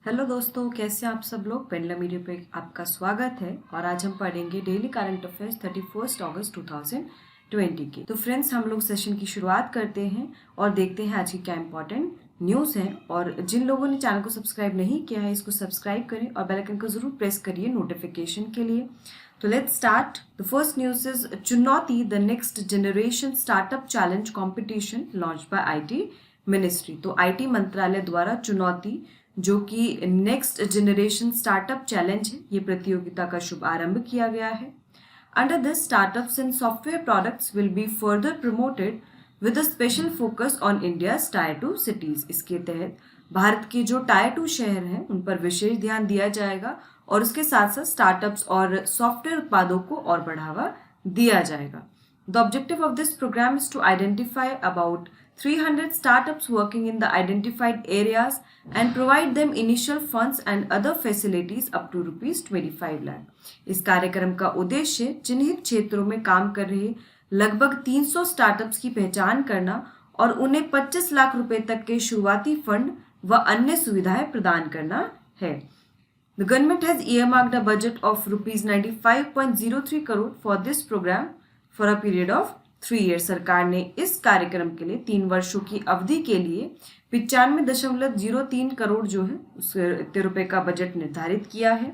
Hello दोस्तों, कैसे हैं आप सब लोग। पेंडुलम मीडिया पे आपका स्वागत है और आज हम पढ़ेंगे डेली करंट अफेयर्स 31 अगस्त 2020 के। तो फ्रेंड्स, हम लोग सेशन की शुरुआत करते हैं और देखते हैं आज की क्या इंपॉर्टेंट न्यूज़ है। और जिन लोगों ने चैनल को सब्सक्राइब नहीं किया है, इसको सब्सक्राइब करें और बेल आइकन को जरूर प्रेस करिए नोटिफिकेशन के लिए। तो let's start. The first news is Chunauti, the next generation startup challenge competition launch by IT ministry. तो आईटी मंत्रालय द्वारा चुनौती, जो कि नेक्स्ट जनरेशन स्टार्टअप चैलेंज है, ये प्रतियोगिता का शुभारंभ किया गया है। Under this, startups in software products will be further promoted with a special focus on India's tyre 2 cities. इसके तहत भारत के जो टायर 2 शहर हैं उन पर विशेष ध्यान दिया जाएगा और उसके साथ साथ स्टार्टअप्स और सॉफ्टवेयर उत्पादों को और बढ़ावा दिया जाएगा। The objective of this program is to identify about 300 startups working in the identified areas and provide them initial funds and other facilities up to ₹25 lakh. इस कार्यक्रम का उद्देश्य चिन्हित क्षेत्रों में काम कर रहे लगभग 300 स्टार्टअप्स की पहचान करना और उन्हें 25 लाख रुपए तक के शुरुआती फंड व अन्य सुविधाएं प्रदान करना है। The government has earmarked a budget of ₹95.03 crore for this program for a period of 3 year. सरकार ने इस कार्यक्रम के लिए 3 वर्षों की अवधि के लिए 95.03 करोड़ जो है उस इतने रुपए का बजट निर्धारित किया है।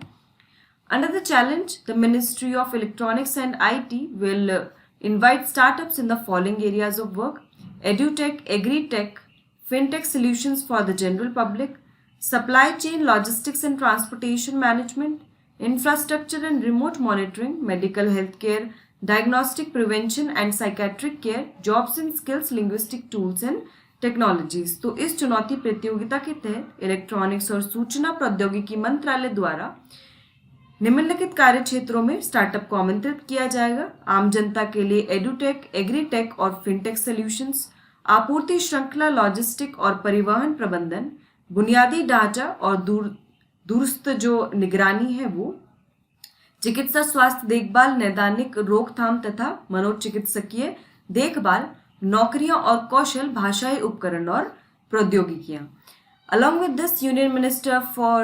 Under the challenge, the ministry of electronics and IT will invite startups in the following areas of work: edutech, agritech, fintech solutions for the general public, supply chain, logistics and transportation management, infrastructure and remote monitoring, medical health care, diagnostic, prevention and psychiatric care, jobs and skills, linguistic tools and technologies. तो इस चुनौती प्रतियोगिता के तहत electronics और सूचना प्रौद्योगिकी मंत्रालय द्वारा निम्नलिखित कार्य क्षेत्रों में स्टार्टअप को आमंत्रित किया जाएगा: आम जनता के लिए एड्यूटेक, एग्रीटेक और फिनटेक सॉल्यूशंस, आपूर्ति श्रृंखला, लॉजिस्टिक और परिवहन प्रबंधन, बुनियादी ढांचा और दूरस्थ जो निगरानी है वो, चिकित्सा स्वास्थ्य देखभाल, नैदानिक रोकथाम तथा मनोचिकित्सकीय देखभाल, नौकरियां और कौशल, भाषाई उपकरण और प्रौद्योगिकियां। Along with this, Union Minister for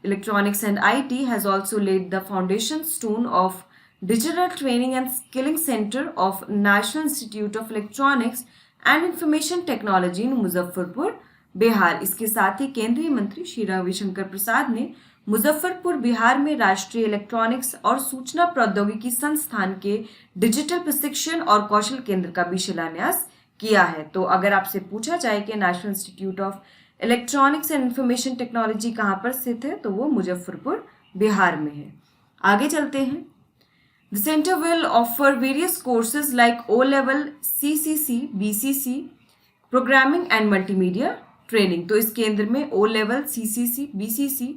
Electronics and IT has also laid the foundation stone of Digital Training and Skilling Center of National Institute of Electronics and Information Technology in Muzaffarpur, Bihar. इसके साथ ही केंद्रीय मंत्री श्री रविशंकर प्रसाद ने मुजफ्फरपुर, बिहार में राष्ट्रीय इलेक्ट्रॉनिक्स और सूचना प्रौद्योगिकी संस्थान के डिजिटल प्रशिक्षण और कौशल केंद्र का भी शिलान्यास किया है। तो अगर आपसे पूछा जाए कि national institute of electronics and information technology कहाँ पर स्थित है, तो वो मुजफ्फरपुर, बिहार में है। आगे चलते हैं। The centre will offer various courses like O level, CCC, BCC, programming and multimedia training. तो इस केंद्र में O level, CCC, BCC,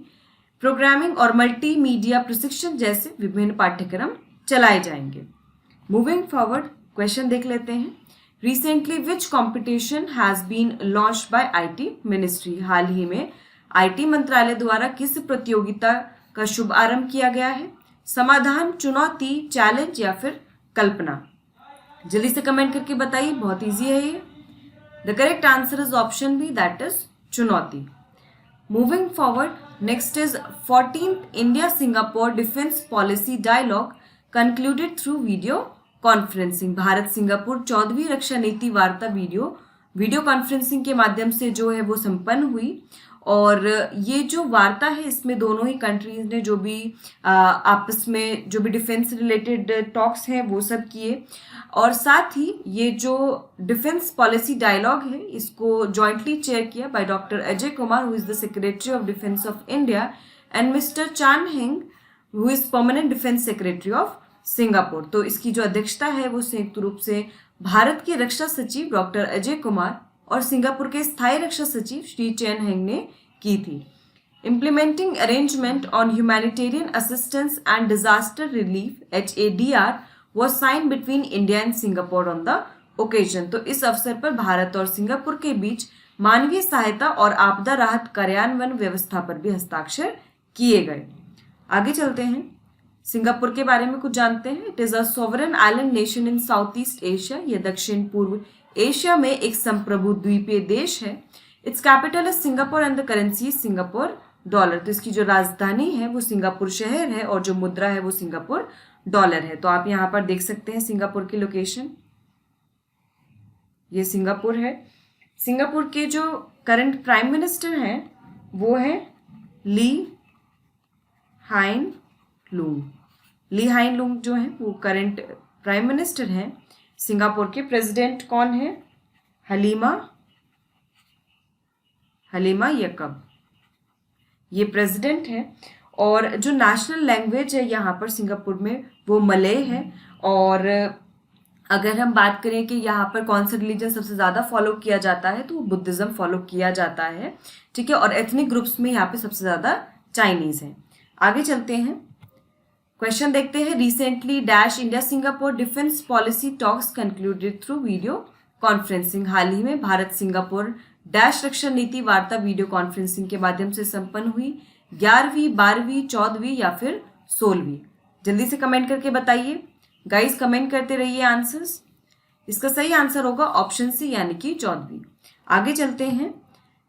programming और मल्टीमीडिया प्रशिक्षण जैसे विभिन्न पाठ्यक्रम चलाए जाएंगे। मूविंग फॉरवर्ड, क्वेश्चन देख लेते हैं। Recently which competition has been launched by IT ministry. हाल ही में आईटी मंत्रालय द्वारा किस प्रतियोगिता का शुभारंभ किया गया है? समाधान, चुनौती, चैलेंज या फिर कल्पना? जल्दी से कमेंट करके बताइए, बहुत ईजी है ये। The correct answer is option B, that is चुनौती। Moving forward, next is 14th India-Singapore Defence Policy Dialogue concluded through video conferencing। Bharat Singapore 14वीं रक्षा नीति वार्ता वीडियो कॉन्फ्रेंसिंग के माध्यम से जो है वो संपन्न हुई। और ये जो वार्ता है इसमें दोनों ही कंट्रीज ने जो भी आपस में जो भी डिफेंस रिलेटेड टॉक्स हैं वो सब किए। और साथ ही ये जो डिफेंस पॉलिसी डायलॉग है इसको जॉइंटली चेयर किया by doctor Ajay Kumar, who is the secretary of defence of India, and mister Chan Heng, who is permanent defence secretary of Singapore. तो इसकी जो अध्यक्षता है वो संयुक्त रूप से भारत के रक्षा सचिव डॉक्टर अजय कुमार और सिंगापुर के स्थायी रक्षा सचिव श्री चैन हेंग ने की थी। Implementing arrangement on humanitarian assistance and disaster relief HADR was sign between India and Singapore on the occasion. तो इस अवसर पर भारत और सिंगापुर के बीच मानवीय सहायता और आपदा राहत कार्यान्वयन व्यवस्था पर भी हस्ताक्षर किए गए। आगे चलते हैं, सिंगापुर के बारे में कुछ जानते हैं। It is a sovereign island nation in south east Asia. यह दक्षिण पूर्व एशिया में एक संप्रभु द्वीपीय देश है। It's capital is Singapore and the currency is Singapore dollar. तो इसकी जो राजधानी है वो सिंगापुर शहर है और जो मुद्रा है वो सिंगापुर डॉलर है। तो आप यहाँ पर देख सकते हैं सिंगापुर की लोकेशन, ये सिंगापुर है। सिंगापुर के जो करंट प्राइम मिनिस्टर हैं वो है ली हाइन लूंग। ली हाइन लूंग जो है वो करंट प्राइम मिनिस्टर हैं सिंगापुर के। प्रेसिडेंट कौन है? हलीमा यकब, ये प्रेसिडेंट है। और जो नेशनल लैंग्वेज है यहाँ पर सिंगापुर में वो मलय है। और अगर हम बात करें कि यहाँ पर कौन सा रिलीजन सबसे ज़्यादा फॉलो किया जाता है तो वो बुद्धिज़्म फॉलो किया जाता है, ठीक है। और एथनिक ग्रुप्स में यहाँ पे सबसे ज़्यादा चाइनीज़ है। आगे चलते हैं, क्वेश्चन देखते हैं। Recently dash India Singapore defence policy talks concluded through video conferencing. हाल ही में भारत सिंगापुर डैश रक्षा नीति वार्ता वीडियो कॉन्फ्रेंसिंग के माध्यम से संपन्न हुई। 11वीं, 12वीं, 14वीं या फिर 16वीं? जल्दी से कमेंट करके बताइए गाइस, कमेंट करते रहिए आंसर्स। इसका सही आंसर होगा ऑप्शन सी यानी कि 14वीं। आगे चलते हैं।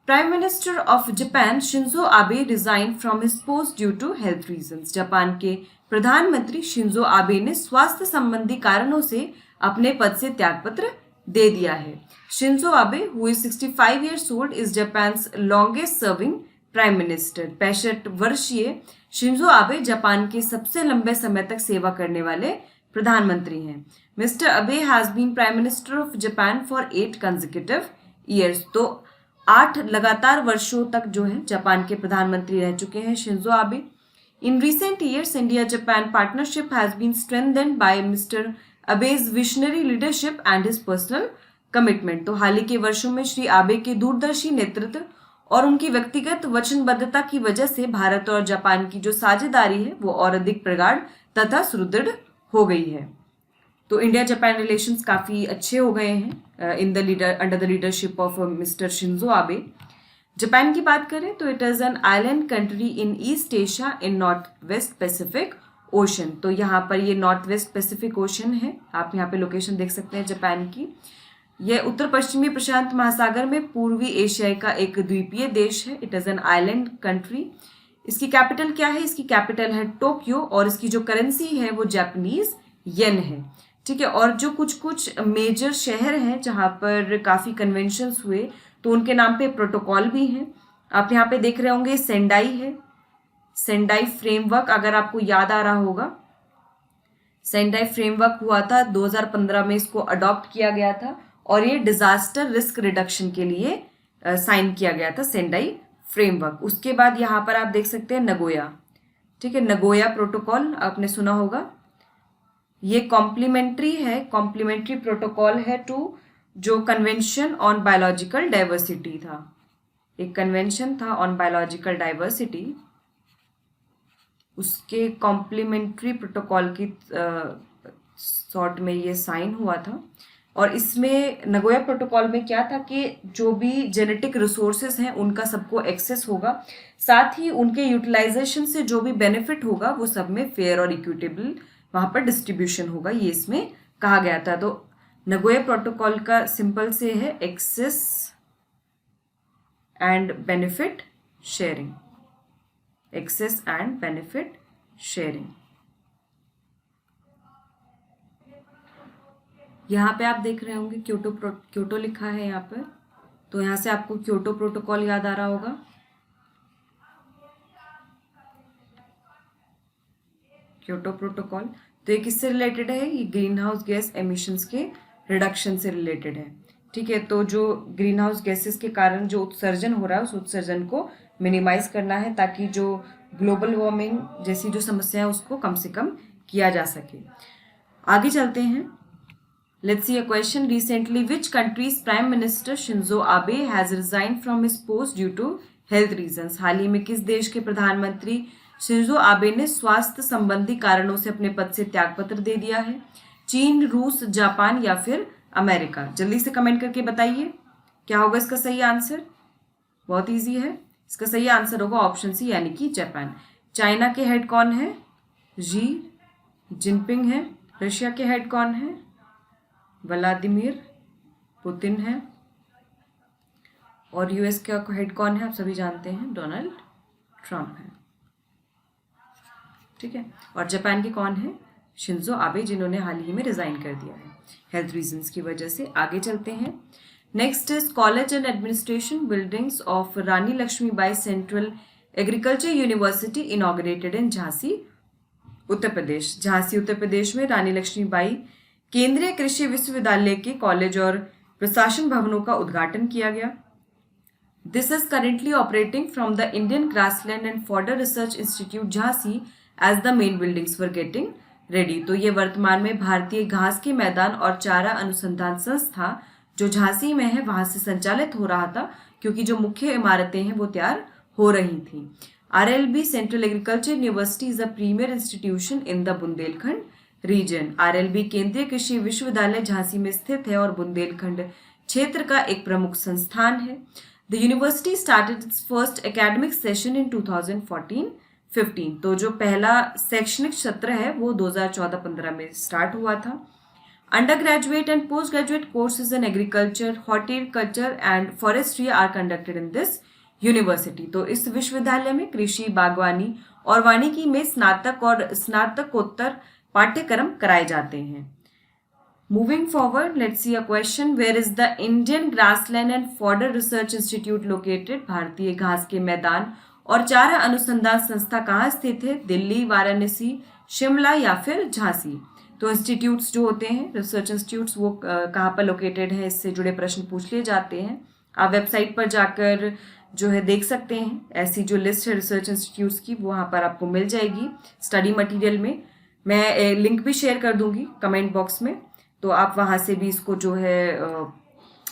Prime minister of Japan Shinzo Abe resign from his post due to health reasons. Japan के प्रधानमंत्री शिंजो आबे ने स्वास्थ्य संबंधी कारणों से अपने पद से त्यागपत्र दे दिया है। Shinzo Abe who is 65 years old is Japan's longest serving prime minister. 65 वर्षीय शिंजो आबे जापान के सबसे लंबे समय तक सेवा करने वाले प्रधानमंत्री हैं। Mister Abe has been prime minister of Japan for 8 consecutive years। तो 8 लगातार वर्षों तक जो है जापान के प्रधानमंत्री रह चुके हैं Shinzo Abe. In recent years India Japan partnership has been strengthened by mister Abe's visionary leadership and his personal commitment. तो हाल ही के वर्षों में श्री आबे के दूरदर्शी नेतृत्व और उनकी व्यक्तिगत वचनबद्धता की वजह से भारत और जापान की जो साझेदारी है वो और अधिक प्रगाढ़ तथा सुदृढ़ हो गई है। तो इंडिया जापान रिलेशंस काफ़ी अच्छे हो गए हैं under the leadership of mister Shinzo Abe. Japan की बात करें तो it is an island country in east Asia in north west Pacific ocean. तो यहाँ पर ये नॉर्थ वेस्ट पैसिफिक ओशन है, आप यहाँ पे लोकेशन देख सकते हैं जापान की। यह उत्तर पश्चिमी प्रशांत महासागर में पूर्वी एशिया का एक द्वीपीय देश है। It is an island country. इसकी कैपिटल क्या है? इसकी कैपिटल है टोक्यो और इसकी जो करेंसी है वो जापानीज येन है, ठीक है। और जो कुछ मेजर शहर हैं जहाँ पर काफ़ी कन्वेंशंस हुए तो उनके नाम पे प्रोटोकॉल भी हैं। आप यहाँ पे देख रहे होंगे सेंडाई है, सेंडाई फ्रेमवर्क, अगर आपको याद आ रहा होगा सेंडाई फ्रेमवर्क हुआ था 2015 में, इसको अडॉप्ट किया गया था और ये डिजास्टर रिस्क रिडक्शन के लिए साइन किया गया था सेंडाई फ्रेमवर्क। उसके बाद यहाँ पर आप देख सकते हैं नगोया, ठीक है। नगोया प्रोटोकॉल आपने सुना होगा, ये कॉम्प्लीमेंट्री है, कॉम्प्लीमेंट्री प्रोटोकॉल है टू जो कन्वेंशन ऑन बायोलॉजिकल डाइवर्सिटी था। एक कन्वेंशन था ऑन बायोलॉजिकल डाइवर्सिटी, उसके कॉम्प्लीमेंट्री प्रोटोकॉल की सॉर्ट में ये साइन हुआ था। और इसमें नगोया प्रोटोकॉल में क्या था कि जो भी जेनेटिक रिसोर्सेज हैं उनका सबको एक्सेस होगा, साथ ही उनके यूटिलाइजेशन से जो भी बेनिफिट होगा वो सब में फेयर और इक्विटेबल वहाँ पर डिस्ट्रीब्यूशन होगा, ये इसमें कहा गया था। तो नगोया प्रोटोकॉल का सिंपल से है access and benefit sharing, access and benefit sharing. यहाँ पे आप देख रहे होंगे क्योटो लिखा है यहाँ पर, तो यहाँ से आपको क्योटो प्रोटोकॉल याद आ रहा होगा। क्योटो प्रोटोकॉल तो ये किससे रिलेटेड है? ये ग्रीन हाउस गैस एमिशंस के रिडक्शन से रिलेटेड है, ठीक है। तो जो ग्रीन हाउस गैसेस के कारण जो उत्सर्जन हो रहा है उस उत्सर्जन को मिनिमाइज करना है ताकि जो ग्लोबल वार्मिंग जैसी जो समस्या है उसको कम से कम किया जा सके। आगे चलते हैं। Let's see a question. Recently, which country's Prime Minister Shinzo Abe has resigned from his post due to health reasons? हाल ही में किस देश के प्रधानमंत्री शिंजो आबे ने स्वास्थ्य संबंधी कारणों से अपने पद से त्यागपत्र दे दिया है? चीन, रूस, जापान या फिर अमेरिका? जल्दी से कमेंट करके बताइए क्या होगा इसका सही आंसर। बहुत इजी है, इसका सही आंसर होगा ऑप्शन सी यानी कि जापान। चाइना के हेड कौन है? जी जिनपिंग है। रशिया के हेड कौन है? व्लादिमीर पुतिन है। और यूएस का हेड कौन है? आप सभी जानते हैं, डोनाल्ड ट्रम्प हैं, ठीक है। और जापान के कौन है? शिंजो आबे, जिन्होंने हाल ही में रिजाइन कर दिया है हेल्थ रीजंस की वजह से। आगे चलते हैं। Next is college and administration buildings of Rani Lakshmibai central agriculture university inaugurated in Jhansi Uttar Pradesh. Jhansi Uttar Pradesh में रानी लक्ष्मीबाई केंद्रीय कृषि विश्वविद्यालय के कॉलेज और प्रशासन भवनों का उद्घाटन किया गया। This is currently operating from the Indian grassland and fodder research institute Jhansi as the main buildings were getting ready. तो ये वर्तमान में भारतीय घास के मैदान और चारा अनुसंधान संस्था जो झांसी में है वहां से संचालित हो रहा था, क्योंकि जो मुख्य इमारतें हैं वो तैयार हो रही थी। RLB central agriculture university is a premier institution in the Bundelkhand region. RLB केंद्रीय कृषि विश्वविद्यालय झांसी में स्थित है और बुंदेलखंड क्षेत्र का एक प्रमुख संस्थान है। The university started it's first academic session in 2014-15। तो जो पहला शैक्षणिक सत्र है वो 2014-15 में स्टार्ट हुआ था। Undergraduate and postgraduate courses in agriculture, horticulture and forestry are conducted in this university. तो इस विश्वविद्यालय में कृषि, बागवानी और वानिकी में स्नातक और स्नातकोत्तर पाठ्यक्रम कराए जाते हैं। Moving forward, let's see a question. Where is the Indian grassland and fodder research institute located? भारतीय घास के मैदान और चारा अनुसंधान संस्था कहाँ स्थित है? दिल्ली, वाराणसी, शिमला या फिर झांसी? तो इंस्टीट्यूट्स जो होते हैं, रिसर्च इंस्टीट्यूट्स, वो कहाँ पर लोकेटेड है, इससे जुड़े प्रश्न पूछ लिए जाते हैं। आप वेबसाइट पर जाकर जो है देख सकते हैं, ऐसी जो लिस्ट है रिसर्च इंस्टीट्यूट्स की वो वहाँ पर आपको मिल जाएगी स्टडी मटेरियल में। मैं लिंक भी शेयर कर दूंगी कमेंट बॉक्स में, तो आप वहाँ से भी इसको जो है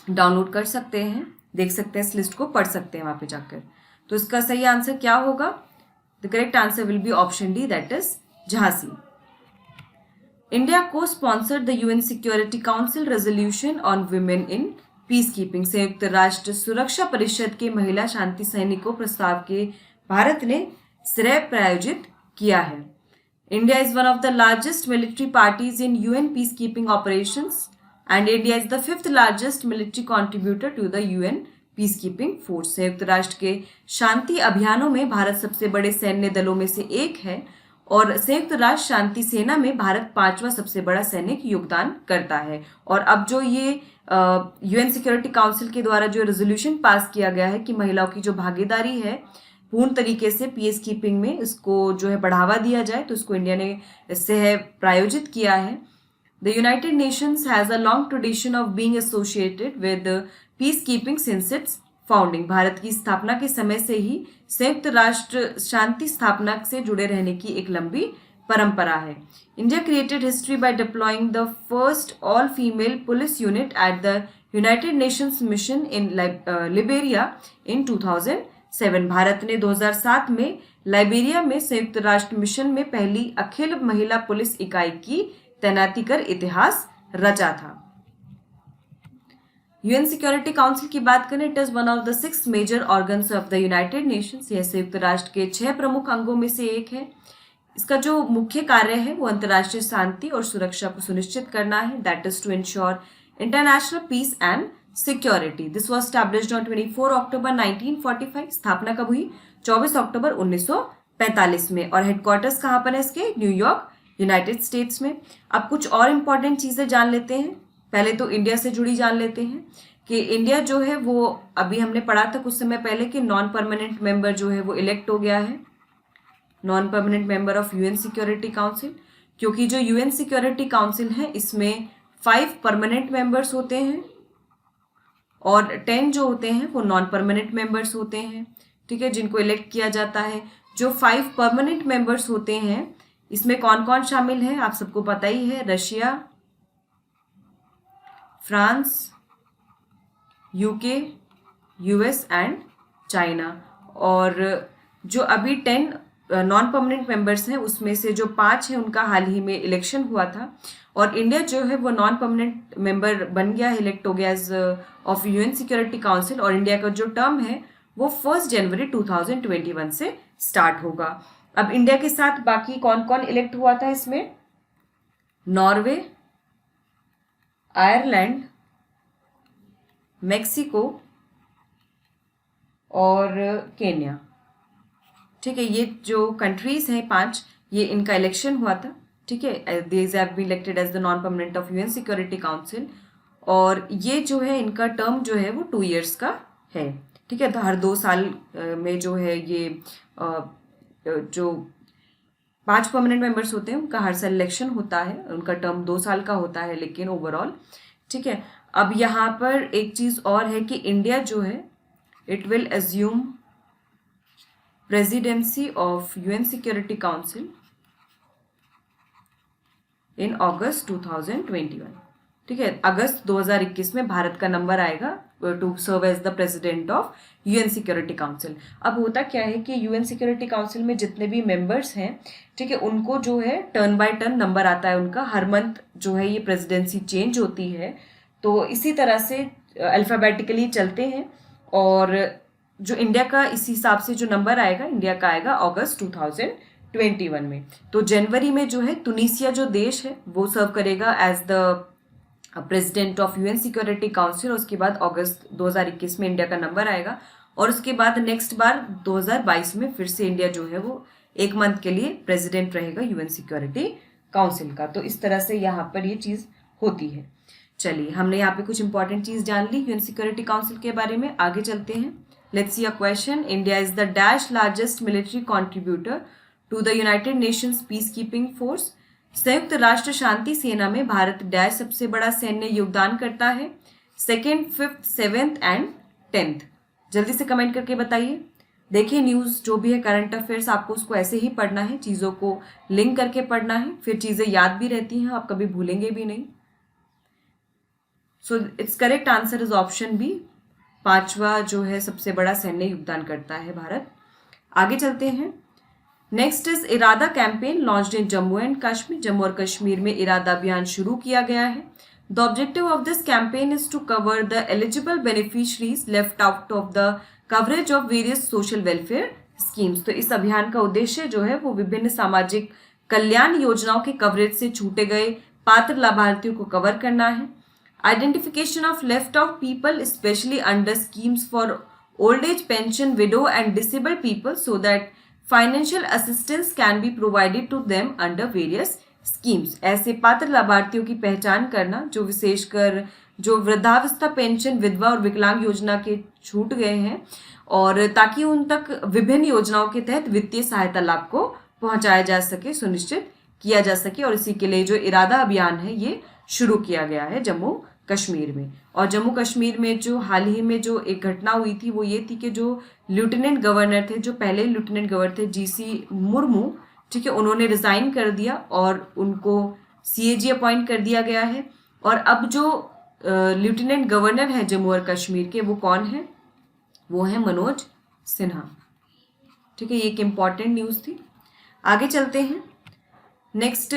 डाउनलोड कर सकते हैं, देख सकते हैं, इस लिस्ट को पढ़ सकते हैं वहाँ पे जाकर। तो इसका सही आंसर क्या होगा? The correct answer will be option D, that is Jhansi. India cosponsored the UN security council resolution on women in peace keeping. संयुक्त राष्ट्र सुरक्षा परिषद के महिला शांति सैनिकों प्रस्ताव के भारत ने श्रेय प्रायोजित किया है। India is one of the largest military parties in UN peacekeeping operations and India is the fifth largest military contributor to the UN peacekeeping force। संयुक्त राष्ट्र के शांति अभियानों में भारत सबसे बड़े सैन्य दलों में से एक है और संयुक्त राष्ट्र शांति सेना में भारत 5वां सबसे बड़ा सैनिक योगदान करता है। और अब जो ये UN सिक्योरिटी काउंसिल के द्वारा जो रेजोल्यूशन पास किया गया है कि महिलाओं की जो भागीदारी है पूर्ण तरीके से पीस कीपिंग में, इसको जो है बढ़ावा दिया जाए, तो इसको इंडिया ने इससे है प्रायोजित किया है। The United Nations has a long tradition of being associated with peace keeping since it's founding. Bharat की स्थापना के समय से ही संयुक्त राष्ट्र शांति स्थापना से जुड़े रहने की एक लंबी परंपरा है। India created history by deploying the first all female police unit at the United Nations mission in Liberia in 2007। Bharat ने 2007 में लाइबेरिया में संयुक्त राष्ट्र मिशन में पहली अखिल महिला पुलिस इकाई की तैनाती कर इतिहास रचा था। UN सिक्योरिटी काउंसिल की बात करें, it is one of the 6 major organs of the United Nations. यह संयुक्त राष्ट्र के 6 प्रमुख अंगों में से एक है। इसका जो मुख्य कार्य है वो अंतर्राष्ट्रीय शांति और सुरक्षा को सुनिश्चित करना है, that is to ensure international peace and security. This was established on 24 October 1945। स्थापना कब हुई? 24 अक्टूबर 1945 में। और हेडक्वार्टर्स कहाँ पर है इसके? न्यूयॉर्क, यूनाइटेड स्टेट्स में। अब कुछ और इंपॉर्टेंट चीजें जान लेते हैं। पहले तो इंडिया से जुड़ी जान लेते हैं कि इंडिया जो है वो अभी हमने पढ़ा था कुछ समय पहले कि नॉन परमानेंट मेंबर जो है वो इलेक्ट हो गया है, non permanent member of UN security council. क्योंकि जो UN सिक्योरिटी काउंसिल है इसमें 5 परमानेंट मेंबर्स होते हैं और 10 जो होते हैं वो नॉन परमानेंट मेंबर्स होते हैं, ठीक है, जिनको इलेक्ट किया जाता है। जो 5 परमानेंट मेंबर्स होते हैं इसमें कौन कौन शामिल है आप सबको पता ही है, Russia, France, UK, US and China. और जो अभी 10 नॉन परमानेंट मेंबर्स हैं उसमें से जो 5 हैं उनका हाल ही में इलेक्शन हुआ था और इंडिया जो है वो नॉन परमानेंट मेंबर बन गया, इलेक्ट हो गया as of UN security council. और इंडिया का जो टर्म है वो 1 जनवरी 2021 से स्टार्ट होगा। अब इंडिया के साथ बाकी कौन कौन इलेक्ट हुआ था इसमें? नॉर्वे, आयरलैंड, मैक्सिको और केन्या, ठीक है, ये जो कंट्रीज हैं 5, ये इनका इलेक्शन हुआ था। ठीक है, these have been elected as the non permanent of UN security council, और ये जो है इनका टर्म जो है वो 2 years का है। ठीक है, तो हर 2 साल में जो है ये जो 5 परमानेंट मेंबर्स होते हैं उनका हर साल इलेक्शन होता है, उनका टर्म 2 साल का होता है लेकिन ओवरऑल। ठीक है, अब यहाँ पर एक चीज़ और है कि इंडिया जो है it will assume presidency of UN security council in August 2021। ठीक है, अगस्त 2021 में भारत का नंबर आएगा to serve as the president of UN security council. अब होता क्या है कि यूएन सिक्योरिटी काउंसिल में जितने भी मेंबर्स हैं, ठीक है, उनको जो है टर्न बाय टर्न नंबर आता है उनका, हर मंथ जो है ये प्रेसिडेंसी चेंज होती है। तो इसी तरह से अल्फ़ाबेटिकली चलते हैं, और जो इंडिया का इस हिसाब से जो नंबर आएगा, इंडिया का आएगा अगस्त 2021 में। तो जनवरी में जो है तुनीसिया जो देश है वो सर्व करेगा as the president of UN security council. उसके बाद अगस्त 2021 में इंडिया का नंबर आएगा, और उसके बाद नेक्स्ट बार 2022 में फिर से इंडिया जो है वो 1 मंथ के लिए प्रेसिडेंट रहेगा यूएन सिक्योरिटी काउंसिल का। तो इस तरह से यहाँ पर ये चीज़ होती है। चलिए, हमने यहाँ पे कुछ इंपॉर्टेंट चीज़ जान ली यूएन सिक्योरिटी काउंसिल के बारे में। आगे चलते हैं। Let's see a question. India is the dash largest military contributor to the United Nations peacekeeping force. संयुक्त राष्ट्र शांति सेना में भारत डैश सबसे बड़ा सैन्य योगदान करता है। 2nd, 5th, 7th and 10th। जल्दी से कमेंट करके बताइए। देखिए, न्यूज़ जो भी है करंट अफेयर्स आपको उसको ऐसे ही पढ़ना है, चीज़ों को लिंक करके पढ़ना है, फिर चीज़ें याद भी रहती हैं, आप कभी भूलेंगे भी नहीं। So it's correct answer is option B. 5वां जो है सबसे बड़ा सैन्य योगदान करता है भारत। आगे चलते हैं। Next is Irada campaign launched in Jammu and Kashmir. Jammu और कश्मीर में इरादा अभियान शुरू किया गया है। The objective of this campaign is to cover the eligible beneficiaries left out of the coverage of various social welfare schemes. तो इस अभियान का उद्देश्य जो है वो विभिन्न सामाजिक कल्याण योजनाओं के कवरेज से छूटे गए पात्र लाभार्थियों को कवर करना है। Identification of left out people specially under schemes for old age pension, widow and disable people so that financial assistance can be provided to them under various schemes. ऐसे पात्र लाभार्थियों की पहचान करना जो विशेषकर जो वृद्धावस्था पेंशन, विधवा और विकलांग योजना के छूट गए हैं, और ताकि उन तक विभिन्न योजनाओं के तहत वित्तीय सहायता लाभ को पहुंचाया जा सके, सुनिश्चित किया जा सके। और इसी के लिए जो इरादा अभियान है ये शुरू किया गया है जम्मू कश्मीर में। और जम्मू कश्मीर में जो हाल ही में जो एक घटना हुई थी वो ये थी कि जो लेफ्टिनेंट गवर्नर थे, जो पहले लेफ्टिनेंट गवर्नर थे जीसी मुर्मू, ठीक है, उन्होंने रिजाइन कर दिया और उनको सीएजी अपॉइंट कर दिया गया है। और अब जो लेफ्टिनेंट गवर्नर है जम्मू और कश्मीर के, वो कौन है? वो है मनोज सिन्हा। ठीक है, ये एक इम्पॉर्टेंट न्यूज़ थी। आगे चलते हैं। Next,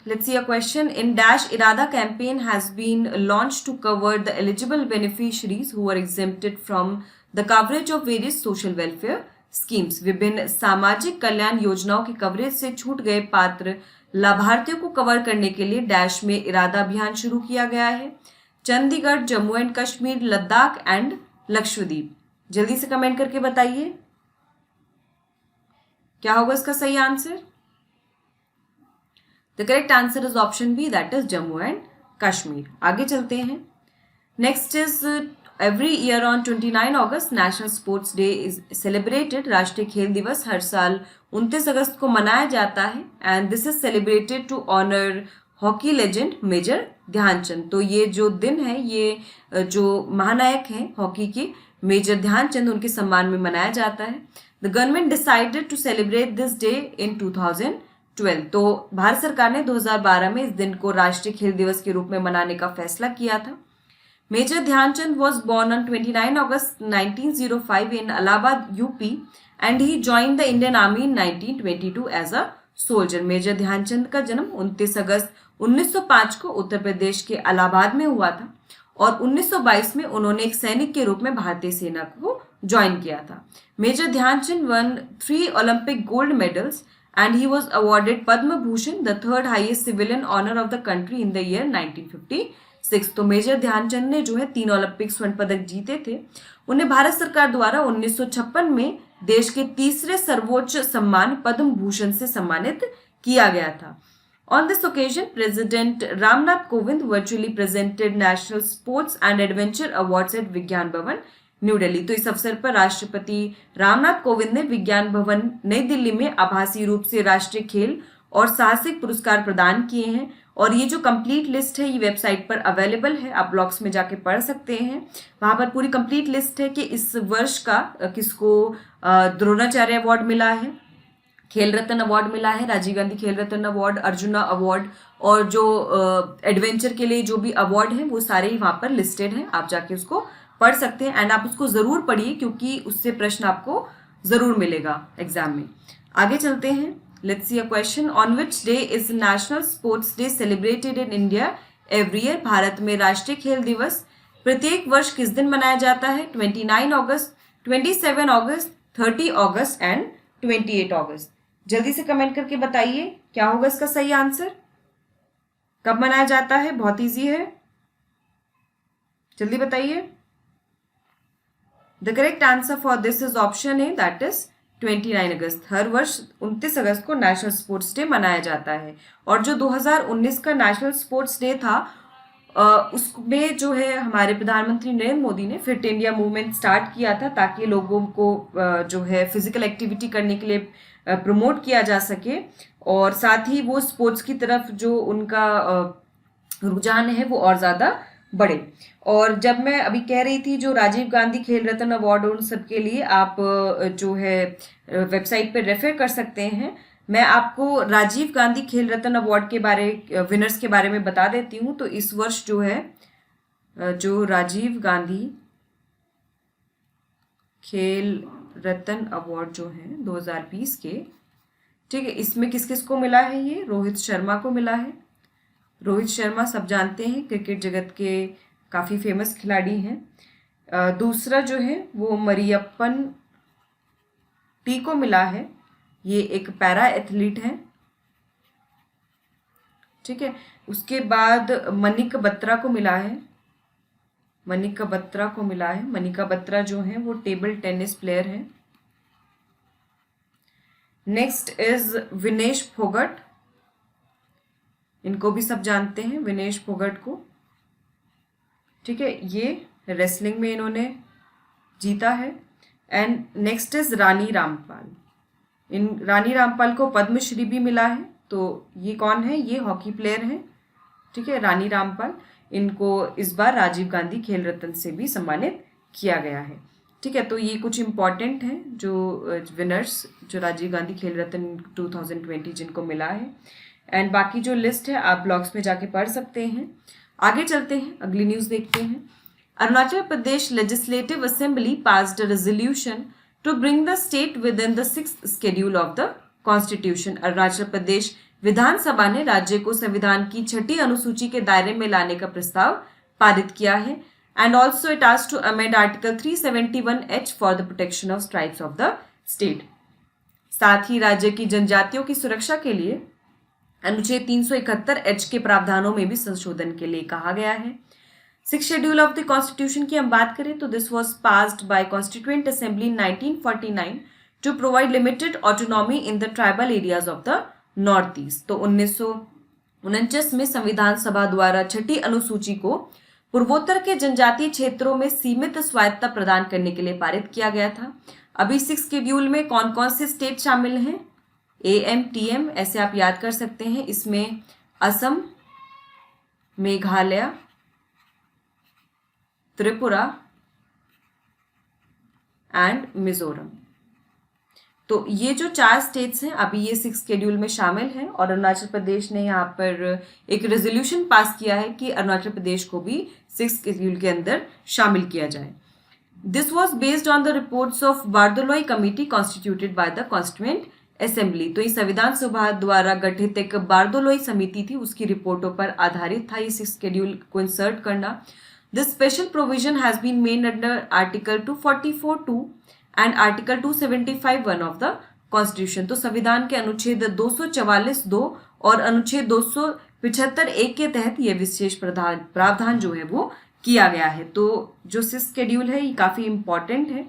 let's see a question. In Dash, Irada campaign has been launched to cover the eligible beneficiaries who are exempted from the coverage of various social welfare schemes. विभिन्न सामाजिक कल्याण योजनाओं के कवरेज से छूट गए पात्र लाभार्थियों को कवर करने के लिए डैश में इरादा अभियान शुरू किया गया है। Chandigarh, Jammu and Kashmir, Ladakh and Lakshadweep. जल्दी से कमेंट करके बताइए क्या होगा इसका सही answer. The correct answer is option B, that is Jammu and Kashmir. आगे चलते हैं। Next is every year on 29 August National Sports Day is celebrated. राष्ट्रीय खेल दिवस हर साल 29 अगस्त को मनाया जाता है, and this is celebrated to honor hockey legend major Dhyan Chand. तो ये जो दिन है ये जो महानायक हैं हॉकी के मेजर ध्यानचंद, उनके सम्मान में मनाया जाता है। The government decided to celebrate this day in 2012. तो भारत सरकार ने 2012 में इस दिन को राष्ट्रीय खेल दिवस के रूप में मनाने का फैसला किया था। Major Dhyan Chand was born on 29 August 1905 in Allahabad, UP, and he joined the Indian Army in 1922 as a soldier. Major Dhyan Chand का जन्म 29 अगस्त 1905 को उत्तर प्रदेश के इलाहाबाद में हुआ था, और 1922 में उन्होंने एक सैनिक के रूप में भारतीय सेना को ज्वाइन किया था। Major Dhyan Chand won 3 Olympic gold medals and he was awarded Padma Bhushan, the third highest civilian honor of the country in the year 1956. तो मेजर ध्यानचंद ने जो है 3 ओलंपिक स्वर्ण पदक जीते थे। उन्हें भारत सरकार द्वारा 1956 में देश के तीसरे सर्वोच्च सम्मान पद्म भूषण से सम्मानित किया गया था। On this occasion, President Ramnath Kovind virtually presented National Sports and Adventure Awards at विज्ञान भवन न्यू दिल्ली। तो इस अवसर पर राष्ट्रपति रामनाथ कोविंद ने विज्ञान भवन नई दिल्ली में आभासी रूप से राष्ट्रीय खेल और साहसिक पुरस्कार प्रदान किए हैं। और ये जो कंप्लीट लिस्ट है ये वेबसाइट पर अवेलेबल है, आप ब्लॉग्स में जाके पढ़ सकते हैं। वहां पर पूरी कंप्लीट लिस्ट है कि इस वर्ष का किसको द्रोणाचार्य अवार्ड मिला है, खेल रत्न अवार्ड मिला है, राजीव गांधी खेल रत्न अवार्ड, अर्जुना अवार्ड, और जो एडवेंचर के लिए जो भी अवार्ड है वो सारे ही वहां पर लिस्टेड हैं। आप जाके उसको पढ़ सकते हैं एंड आप उसको जरूर पढ़िए क्योंकि उससे प्रश्न आपको जरूर मिलेगा एग्जाम में। आगे चलते हैं। Let's see a question. On which day is national sports day celebrated in India every year? Bharat में राष्ट्रीय खेल दिवस प्रत्येक वर्ष किस दिन मनाया जाता है? 29 अगस्त, 27 अगस्त, 30 अगस्त एंड 28 अगस्त। जल्दी से कमेंट करके बताइए क्या होगा इसका सही आंसर, कब मनाया जाता है? बहुत इजी है, जल्दी बताइए। The correct answer for this is option A, that is 29 अगस्त। हर वर्ष 29 अगस्त को नेशनल स्पोर्ट्स डे मनाया जाता है। और जो 2019 का नेशनल स्पोर्ट्स डे था उसमें जो है हमारे प्रधानमंत्री नरेंद्र मोदी ने फिट इंडिया मूवमेंट स्टार्ट किया था ताकि लोगों को जो है फिजिकल एक्टिविटी करने के लिए प्रमोट किया जा सके और साथ ही वो स्पोर्ट्स की तरफ जो उनका रुझान है वो और ज़्यादा बढ़े। और जब मैं अभी कह रही थी जो राजीव गांधी खेल रत्न अवार्ड उन सब के लिए आप जो है वेबसाइट पर रेफर कर सकते हैं। मैं आपको राजीव गांधी खेल रत्न अवार्ड के बारे विनर्स के बारे में बता देती हूँ। तो इस वर्ष जो है जो राजीव गांधी खेल रत्न अवार्ड जो है 2020 के, ठीक है, इसमें किस किस को मिला है? ये रोहित शर्मा को मिला है। रोहित शर्मा सब जानते हैं, क्रिकेट जगत के काफ़ी फेमस खिलाड़ी हैं। दूसरा जो है वो मरियप्पन टी को मिला है, ये एक पैरा एथलीट है, ठीक है। उसके बाद मनिका बत्रा को मिला है, मनिका बत्रा को मिला है। मनिका बत्रा जो है वो टेबल टेनिस प्लेयर है। नेक्स्ट इज विनेश फोगट, इनको भी सब जानते हैं विनेश फोगट को, ठीक है, ये रेसलिंग में इन्होंने जीता है। And next is Rani Rampal, इन रानी रामपाल को पद्मश्री भी मिला है। तो ये कौन है? ये हॉकी प्लेयर है, ठीक है, रानी रामपाल। इनको इस बार राजीव गांधी खेल रत्न से भी सम्मानित किया गया है, ठीक है। तो ये कुछ इंपॉर्टेंट हैं जो विनर्स जो राजीव गांधी खेल रत्न 2020 जिनको मिला है। एंड बाकी जो लिस्ट है आप ब्लॉग्स में जाके पढ़ सकते हैं। आगे चलते हैं, अगली न्यूज़ देखते हैं। Arunachal Pradesh legislative assembly passed a resolution to bring the state within the 6th schedule of the constitution. Arunachal Pradesh विधानसभा ने राज्य को संविधान की 6ठी अनुसूची के दायरे में लाने का प्रस्ताव पारित किया है। And also it asked to amend article 371H for the protection of tribes of the state. साथ ही राज्य की जनजातियों की सुरक्षा के लिए अनुच्छेद 371H के प्रावधानों में भी संशोधन के लिए कहा गया है। 6th schedule of the constitution की हम बात करें तो this was passed by constituent assembly in 1949 to provide limited autonomy in the tribal areas of the north east. तो 1949 में संविधान सभा द्वारा 6ठी अनुसूची को पूर्वोत्तर के जनजातीय क्षेत्रों में सीमित स्वायत्तता प्रदान करने के लिए पारित किया गया था। अभी 6th शेड्यूल में कौन कौन से स्टेट शामिल हैं? AMTM ऐसे आप याद कर सकते हैं। इसमें असम, मेघालय, त्रिपुरा एंड मिजोरम। तो ये जो 4 स्टेट्स हैं अभी ये 6th शेड्यूल में शामिल हैं और अरुणाचल प्रदेश ने यहाँ पर एक रेजोल्यूशन पास किया है कि अरुणाचल प्रदेश को भी 6th शेड्यूल के अंदर शामिल किया जाए। This was based on the reports of Bordoloi committee constituted by the constituent assembly. तो ये संविधान सभा द्वारा गठित एक बारदोलोई समिति थी, उसकी रिपोर्टों पर आधारित था ये 6th शेड्यूल को इंसर्ट करना। This special provision has been made under article 244(2) and article 275(1) of the constitution. तो संविधान के अनुच्छेद 244(2) और अनुच्छेद 275(1) के तहत यह विशेष प्रावधान जो है वो किया गया है। तो जो 6th शेड्यूल है ये काफी इंपॉर्टेंट है।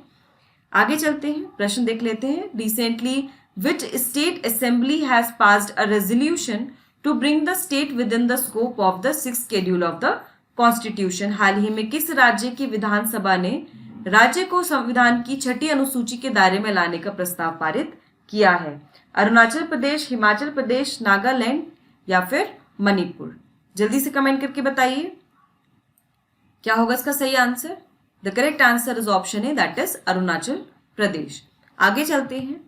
आगे चलते हैं, प्रश्न देख लेते हैं। Recently which state assembly has passed a resolution to bring the state within the scope of the 6th schedule of the constitution. हाल ही में किस राज्य की विधानसभा ने राज्य को संविधान की 6ठी अनुसूची के दायरे में लाने का प्रस्ताव पारित किया है? अरुणाचल प्रदेश, हिमाचल प्रदेश, नागालैंड या फिर मणिपुर? जल्दी से कमेंट करके बताइए क्या होगा इसका सही answer. The correct answer is option A, that is Arunachal Pradesh. आगे चलते हैं।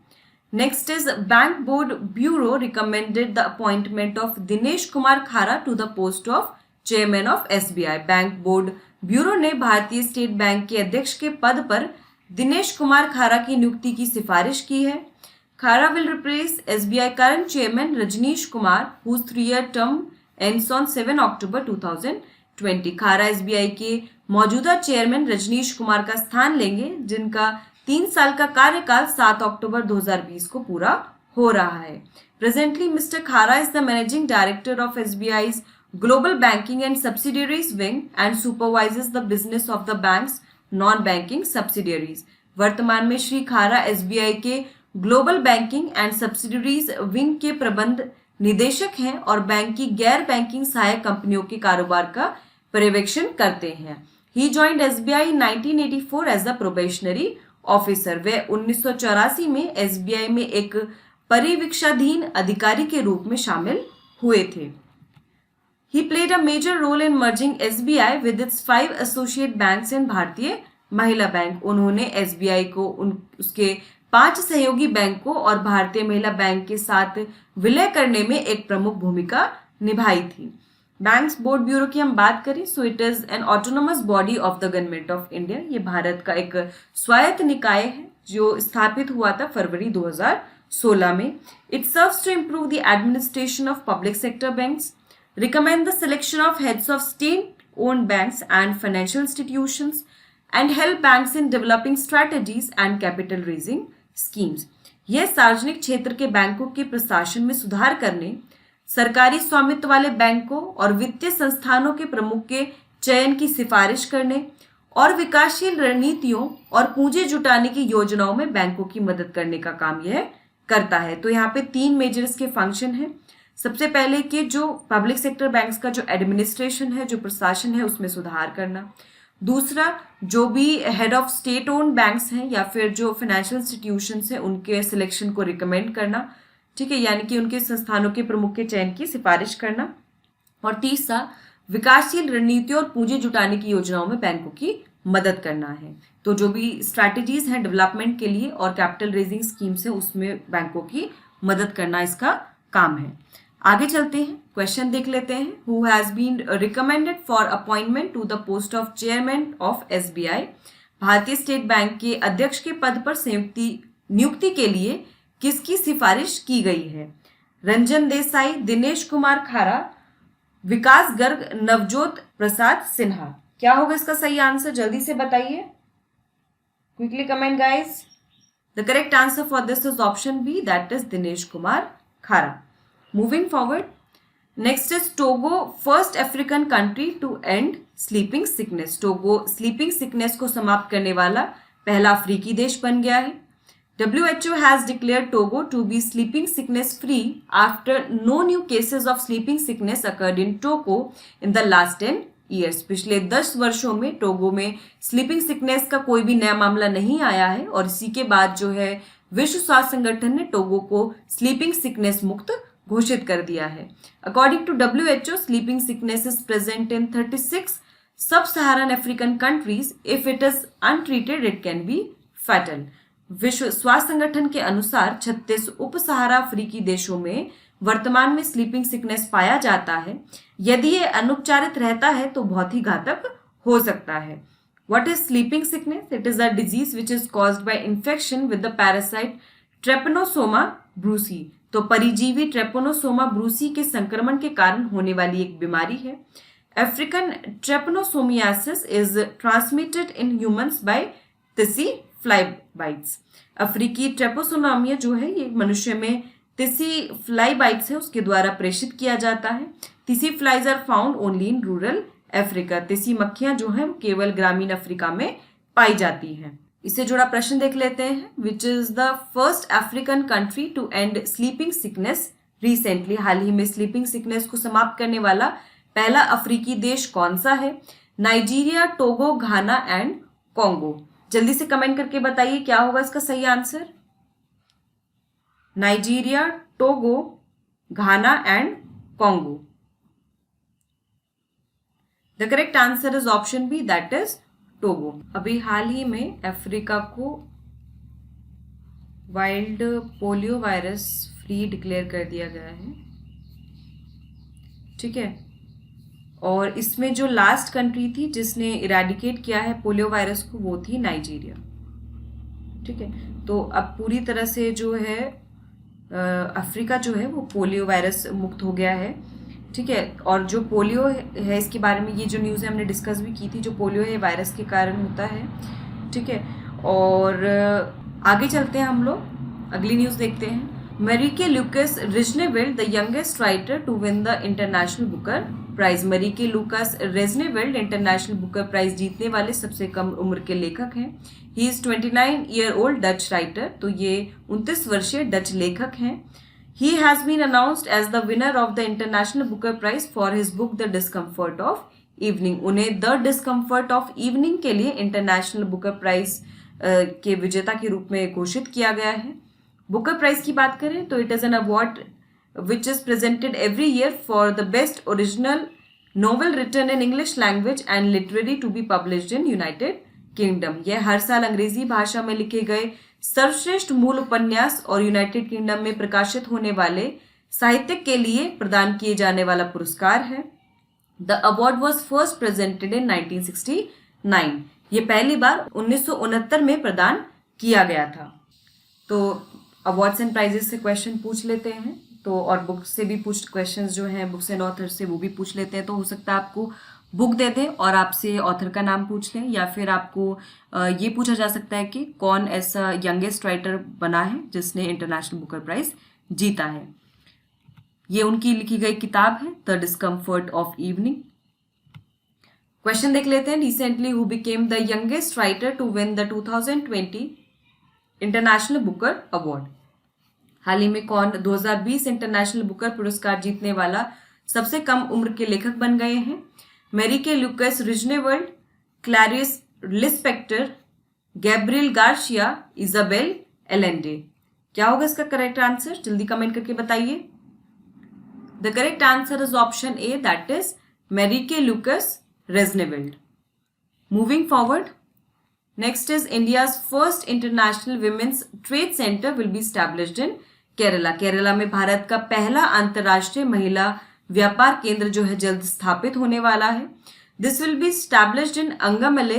Next is bank board bureau recommended the appointment of Dinesh Kumar Khara to the post of chairman of SBI. Bank board bureau ने भारतीय स्टेट बैंक के अध्यक्ष के पद पर दिनेश कुमार खारा की नियुक्ति की सिफारिश की है। Khara will replace SBI current chairman Rajnish Kumar whose 3-year term ends on 7 October 2020। Khara SBI के मौजूदा चेयरमैन रजनीश कुमार का स्थान लेंगे, जिनका 3 साल का कार्यकाल 7 अक्टूबर 2020 को पूरा हो रहा है। Presently mister Khara is the managing director of SBI's global banking and subsidiaries wing and supervises the business of the banks non banking subsidiaries. वर्तमान में श्री खारा एसबीआई के global banking and subsidiaries wing के प्रबंध निदेशक हैं और बैंक की गैर बैंकिंग सहायक कंपनियों के कारोबार का पर्यवेक्षण करते हैं। He joined SBI 1984 as the probationary officer. वे 1984 में एसबीआई में एक परिवीक्षाधीन अधिकारी के रूप में शामिल हुए थे। He played a major role in merging SBI with its 5 associate banks in भारतीय महिला बैंक। उन्होंने एसबीआई को उसके 5 सहयोगी बैंकों और भारतीय महिला बैंक के साथ विलय करने में एक प्रमुख भूमिका निभाई थी। बैंक्स बोर्ड ब्यूरो की हम बात करें, so it is N autonomous body of the government of India. ये भारत का एक स्वायत्त निकाय है जो स्थापित हुआ था फरवरी 2016 में। It serves to improve the administration of public sector banks, recommend the selection of heads of state-owned banks and financial institutions, and help banks in developing strategies and capital raising schemes. यह सार्वजनिक क्षेत्र के बैंकों के प्रशासन में सुधार करने, सरकारी स्वामित्व वाले बैंकों और वित्तीय संस्थानों के प्रमुख के चयन की सिफारिश करने और विकासशील रणनीतियों और पूंजी जुटाने की योजनाओं में बैंकों की मदद करने का काम यह करता है। तो यहाँ पे 3 मेजर इसके फंक्शन है। सबसे पहले कि जो पब्लिक सेक्टर बैंक्स का जो एडमिनिस्ट्रेशन है, जो प्रशासन है, उसमें सुधार करना। दूसरा, जो भी head of state owned banks हैं या फिर जो फाइनेंशियल इंस्टीट्यूशंस हैं, उनके सिलेक्शन को रिकमेंड करना, ठीक है, यानी कि उनके संस्थानों के प्रमुख के चयन की सिफारिश करना। और तीसरा, विकासशील रणनीतियों और पूंजी जुटाने की योजनाओं में बैंकों की मदद करना है। तो जो भी स्ट्रैटेजीज हैं डेवलपमेंट के लिए और कैपिटल रेजिंग स्कीम्स है, उसमें बैंकों की मदद करना इसका काम है। आगे चलते हैं, क्वेश्चन देख लेते हैं। Who has been recommended for appointment to the post of chairman of SBI. भारतीय स्टेट बैंक के अध्यक्ष के पद पर नियुक्ति के लिए किसकी सिफारिश की गई है? रंजन देसाई, दिनेश कुमार खारा, विकास गर्ग, नवजोत प्रसाद सिन्हा। क्या होगा इसका सही आंसर, जल्दी से बताइए, quickly comment guys. The correct answer for this is option B, that is Dinesh Kumar Khara. Moving forward, next is Togo, first African country to end sleeping sickness. Togo sleeping sickness को समाप्त करने वाला पहला अफ्रीकी देश बन गया है। WHO has declared Togo to be sleeping sickness free after no new cases of sleeping sickness occurred in Togo in the last 10 years. पिछले 10 वर्षों में टोगो में स्लीपिंग सिकनेस का कोई भी नया मामला नहीं आया है और इसी के बाद जो है विश्व स्वास्थ्य संगठन ने टोगो को स्लीपिंग सिकनेस मुक्त घोषित कर दिया है। According to WHO, sleeping sickness is present in 36 sub Saharan African countries. If it is untreated it can be fatal. विश्व स्वास्थ्य संगठन के अनुसार 36 उप सहारा अफ्रीकी देशों में वर्तमान में स्लीपिंग सिकनेस पाया जाता है। यदि ये अनुपचारित रहता है तो बहुत ही घातक हो सकता है। What is sleeping sickness? It is a disease which is caused by infection with the parasite Trypanosoma brucei. तो परिजीवी ट्रेपोनोसोमा ब्रूसी के संक्रमण के कारण होने वाली एक बीमारी है। African trypanosomiasis is transmitted in humans by tsetse fly bites. अफ्रीकी ट्रेपोसोनोमिया जो है ये मनुष्य में तिसी फ्लाई बाइट्स है उसके द्वारा प्रेषित किया जाता है। Tsetse flies are found only in rural Africa. Tsetse मक्खियां जो है केवल ग्रामीण अफ्रीका में पाई जाती हैं। इससे जुड़ा प्रश्न देख लेते हैं। Which is the first African country to end sleeping sickness recently? हाल ही में स्लीपिंग सिकनेस को समाप्त करने वाला पहला अफ्रीकी देश कौन सा है? Nigeria, Togo, Ghana and Congo. जल्दी से कमेंट करके बताइए क्या होगा इसका सही answer. Nigeria, Togo, Ghana and Congo. The correct answer is option B, that is Togo. अभी हाल ही में अफ्रीका को wild polio virus free declare कर दिया गया है, ठीक है। और इसमें जो लास्ट कंट्री थी जिसने इरेडिकेट किया है पोलियो वायरस को वो थी नाइजीरिया, ठीक है। तो अब पूरी तरह से जो है अफ्रीका जो है वो पोलियो वायरस मुक्त हो गया है, ठीक है। और जो पोलियो है इसके बारे में ये जो न्यूज़ है हमने डिस्कस भी की थी। जो पोलियो है वायरस के कारण होता है, ठीक है। और आगे चलते हैं हम लोग, अगली न्यूज़ देखते हैं। Marieke Lucas Rijneveld the youngest writer to win the international Booker prize. Marieke Lucas Rijneveld international Booker prize जीतने वाले सबसे कम उम्र के लेखक हैं। He is 29-year-old Dutch writer, तो ये 29 वर्षीय डच लेखक हैं। He has been announced as the winner of the International Booker Prize for his book The Discomfort of Evening. उन्हें The Discomfort of Evening के लिए इंटरनेशनल बुकर प्राइज के विजेता के रूप में घोषित किया गया है। बुकर प्राइज की बात करें तो it is an award which is presented every year for the best original novel written in English language and literary to be published in United Kingdom. यह हर साल अंग्रेजी भाषा में लिखे गए सर्वश्रेष्ठ मूल उपन्यास और यूनाइटेड किंगडम में प्रकाशित होने वाले साहित्य के लिए प्रदान किए जाने वाला पुरस्कार है। The award was first presented in 1969। ये पहली बार 1969 में प्रदान किया गया था। तो अवार्ड्स एंड प्राइजेस से क्वेश्चन पूछ लेते हैं, तो और बुक से भी क्वेश्चंस जो हैं बुक्स एंड ऑथर से वो भी पूछ लेते हैं। तो हो सकता है आपको बुक दे दें और आपसे ऑथर का नाम पूछ लें, या फिर आपको ये पूछा जा सकता है कि कौन ऐसा यंगेस्ट राइटर बना है जिसने इंटरनेशनल बुकर प्राइज जीता है। ये उनकी लिखी गई किताब है the discomfort of evening. Question देख लेते हैं। Recently who became the youngest writer to win the 2020 international Booker award? हाल ही में कौन 2020 इंटरनेशनल बुकर पुरस्कार जीतने वाला सबसे कम उम्र के लेखक बन गए हैं? Marieke Lucas Rijneveld, Clarice Lispector, Gabriel Garcia, Isabel Allende. क्या होगा इसका करेक्ट आंसर? जल्दी कमेंट करके बताइए। The correct answer is option A, that is Marieke Lucas Rijneveld. Moving forward, next is India's first international women's trade centre will be established in Kerala. Kerala में भारत का पहला अंतर्राष्ट्रीय महिला व्यापार केंद्र जो है जल्द स्थापित होने वाला है। This will be established in Angamaly,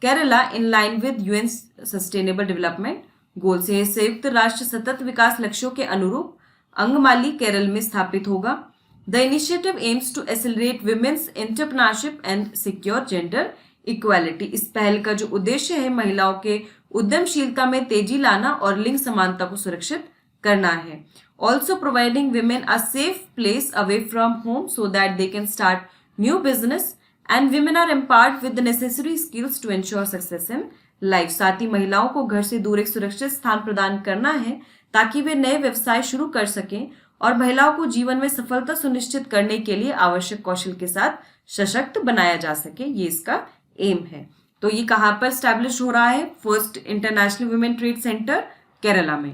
Kerala, in line with UN sustainable development goals. ये संयुक्त राष्ट्र सतत विकास लक्ष्यों के अनुरूप अंगमाली, केरल में स्थापित होगा। The initiative aims to accelerate women's entrepreneurship and secure gender equality. इस पहल का जो उद्देश्य है महिलाओं के उद्यमशीलता में तेजी लाना और लिंग समानता को सुरक्षित करना है। Also providing women a safe place away from home so that they can start new business and women are empowered with the necessary skills to ensure success in life. साथ ही महिलाओं को घर से दूर एक सुरक्षित स्थान प्रदान करना है ताकि वे नए व्यवसाय शुरू कर सकें और महिलाओं को जीवन में सफलता सुनिश्चित करने के लिए आवश्यक कौशल के साथ सशक्त बनाया जा सके। ये इसका एम है। तो ये कहाँ पर स्टैब्लिश हो रहा है? First international women trade centre Kerala में।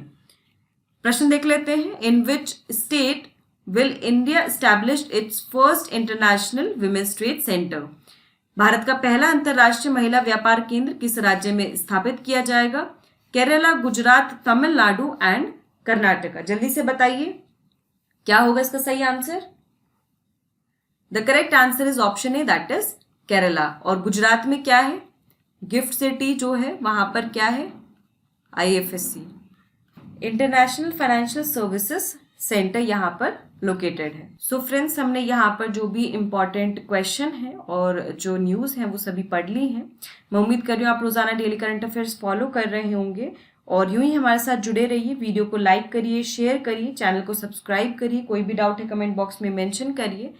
प्रश्न देख लेते हैं। In which state will India establish its first international women's trade centre? भारत का पहला अंतर्राष्ट्रीय महिला व्यापार केंद्र किस राज्य में स्थापित किया जाएगा? केरला, गुजरात, तमिलनाडु एंड कर्नाटका। जल्दी से बताइए क्या होगा इसका सही answer? The correct answer is option A, that is Kerala. और गुजरात में क्या है? गिफ्ट सिटी जो है वहां पर क्या है? IFSC, international financial services centre यहाँ पर लोकेटेड है। सो फ्रेंड्स, हमने यहाँ पर जो भी इम्पॉर्टेंट क्वेश्चन है और जो न्यूज़ है वो सभी पढ़ ली हैं। मैं उम्मीद कर रही हूँ आप रोजाना डेली करंट अफेयर्स फॉलो कर रहे होंगे और यूं ही हमारे साथ जुड़े रहिए। वीडियो को लाइक करिए, शेयर करिए, चैनल को सब्सक्राइब करिए। कोई भी डाउट है कमेंट बॉक्स में मेंशन करिए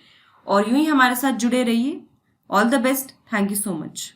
और यूं ही हमारे साथ जुड़े रहिए। All the best. Thank you so much.